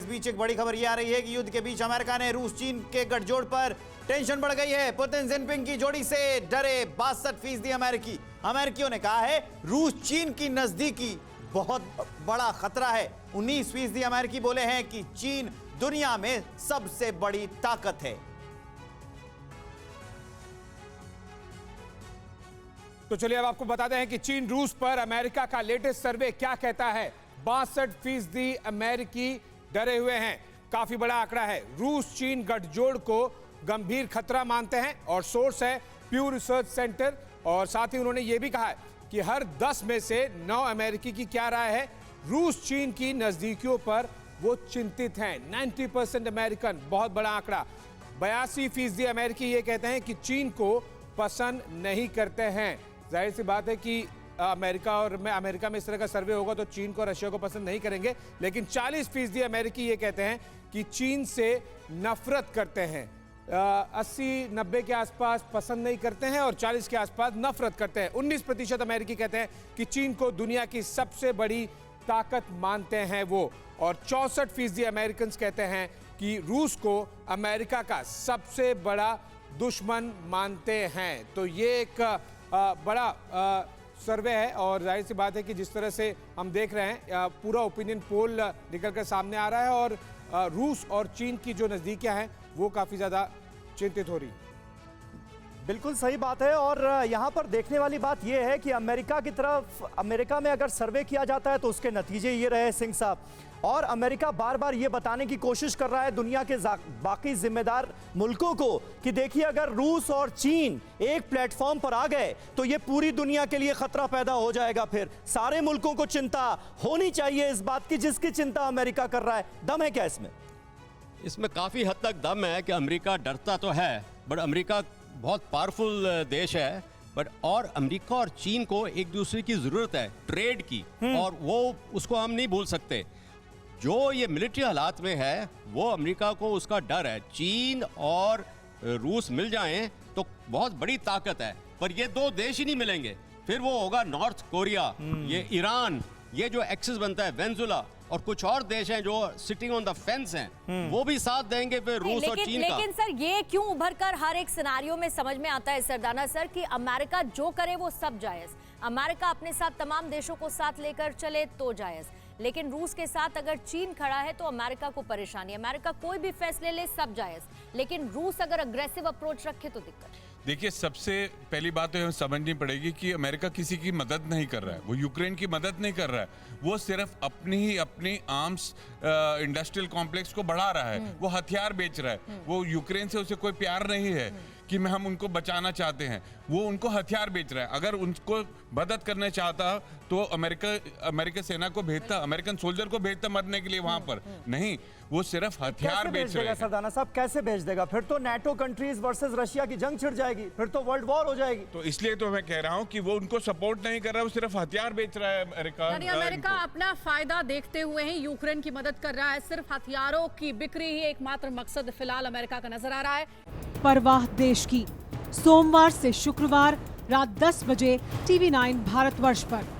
बीच एक बड़ी खबर ये आ रही है कि युद्ध के बीच अमेरिका ने रूस चीन के गठजोड़ पर टेंशन बढ़ गई है। पुतिन जिनपिंग की जोड़ी से डरे 62% अमेरिकी। अमेरिकियों ने कहा है रूस चीन की नजदीकी बहुत बड़ा खतरा है। 19% अमेरिकी बोले हैं कि चीन दुनिया में सबसे बड़ी ताकत है। तो चलिए अब आपको बताते हैं कि चीन रूस पर अमेरिका का लेटेस्ट सर्वे क्या कहता है। 62% अमेरिकी डरे हुए हैं। काफी बड़ा आंकड़ा है। रूस चीन गठजोड़ को गंभीर खतरा मानते हैं और सोर्स है प्यू रिसर्च सेंटर। और साथ ही उन्होंने यह भी कहा है कि हर 10 में से 9 अमेरिकी की क्या राय है, रूस चीन की नजदीकियों पर वो चिंतित हैं। 90% अमेरिकन, बहुत बड़ा आंकड़ा। 82% अमेरिकी ये कहते हैं कि चीन को पसंद नहीं करते हैं। जाहिर सी बात है कि अमेरिका में इस तरह का सर्वे होगा तो चीन को रशिया को पसंद नहीं करेंगे, लेकिन 40% अमेरिकी ये कहते हैं कि चीन से नफरत करते हैं। 80-90 के आसपास पसंद नहीं करते हैं और 40 के आसपास नफरत करते हैं। 19% अमेरिकी कहते हैं कि चीन को दुनिया की सबसे बड़ी ताकत मानते हैं वो। और 64% अमेरिकन कहते हैं कि रूस को अमेरिका का सबसे बड़ा दुश्मन मानते हैं। तो ये एक बड़ा सर्वे है और जाहिर सी बात है कि जिस तरह से हम देख रहे हैं पूरा ओपिनियन पोल निकल कर सामने आ रहा है और रूस और चीन की जो नज़दीकियां हैं वो काफ़ी ज़्यादा चिंतित हो रही। बिल्कुल सही बात है। और यहाँ पर देखने वाली बात यह है कि अमेरिका में अगर सर्वे किया जाता है तो उसके नतीजे ये रहे सिंह साहब। और अमेरिका बार बार ये बताने की कोशिश कर रहा है दुनिया के बाकी जिम्मेदार मुल्कों को कि देखिए अगर रूस और चीन एक प्लेटफॉर्म पर आ गए तो ये पूरी दुनिया के लिए खतरा पैदा हो जाएगा। फिर सारे मुल्कों को चिंता होनी चाहिए इस बात की जिसकी चिंता अमेरिका कर रहा है। दम है क्या इसमें? इसमें काफ़ी हद तक दम है कि अमेरिका डरता तो है, बट अमेरिका बहुत पावरफुल देश है। बट और अमेरिका और चीन को एक दूसरे की ज़रूरत है ट्रेड की, और वो उसको हम नहीं भूल सकते। जो ये मिलिट्री हालात में है वो अमेरिका को उसका डर है। चीन और रूस मिल जाएं तो बहुत बड़ी ताकत है, पर ये दो देश ही नहीं मिलेंगे। फिर वो होगा नॉर्थ कोरिया, ये ईरान, ये जो एक्सिस बनता है वेनेजुला, और कुछ और देश हैं जो सिटिंग ऑन द फेंस हैं, वो भी साथ देंगे फिर रूस और चीन का। लेकिन सर ये क्यों उभर कर हर एक सिनारियो में समझ में आता है सरदाना सर कि अमेरिका जो करे वो सब जायज। अमेरिका अपने साथ तमाम देशों को साथ लेकर चले तो जायज, लेकिन रूस के साथ अगर चीन खड़ा है तो अमेरिका को परेशानी। अमेरिका कोई भी फैसले ले सब जायज, लेकिन रूस अगर अग्रेसिव अप्रोच रखे तो दिक्कत। देखिए, सबसे पहली बात तो हमें समझनी पड़ेगी कि अमेरिका किसी की मदद नहीं कर रहा है। वो यूक्रेन की मदद नहीं कर रहा है, वो सिर्फ अपनी आर्म्स इंडस्ट्रियल कॉम्प्लेक्स को बढ़ा रहा है। वो हथियार बेच रहा है। वो यूक्रेन से उसे कोई प्यार नहीं है कि हम उनको बचाना चाहते हैं, वो उनको हथियार बेच रहा है। अगर उनको मदद करना चाहता तो अमेरिका सेना को भेजता, अमेरिकन सोल्जर को भेजता मरने के लिए वहां पर। नहीं, वो सिर्फ हथियार बेच रहे हैं। सरदाना साहब कैसे भेज देगा? फिर तो नेटो कंट्रीज वर्सेस रशिया की जंग छिड़ जाएगी, फिर तो वर्ल्ड वॉर हो जाएगी। तो इसलिए तो मैं कह रहा हूँ कि वो उनको सपोर्ट नहीं कर रहा, वो सिर्फ हथियार बेच रहा है अमेरिका। अमेरिका अपना फायदा देखते हुए ही यूक्रेन की मदद कर रहा है। सिर्फ हथियारों की बिक्री ही एकमात्र मकसद फिलहाल अमेरिका का नजर आ रहा है। परवाह देश की, सोमवार से शुक्रवार रात 10 बजे TV9 भारतवर्ष पर।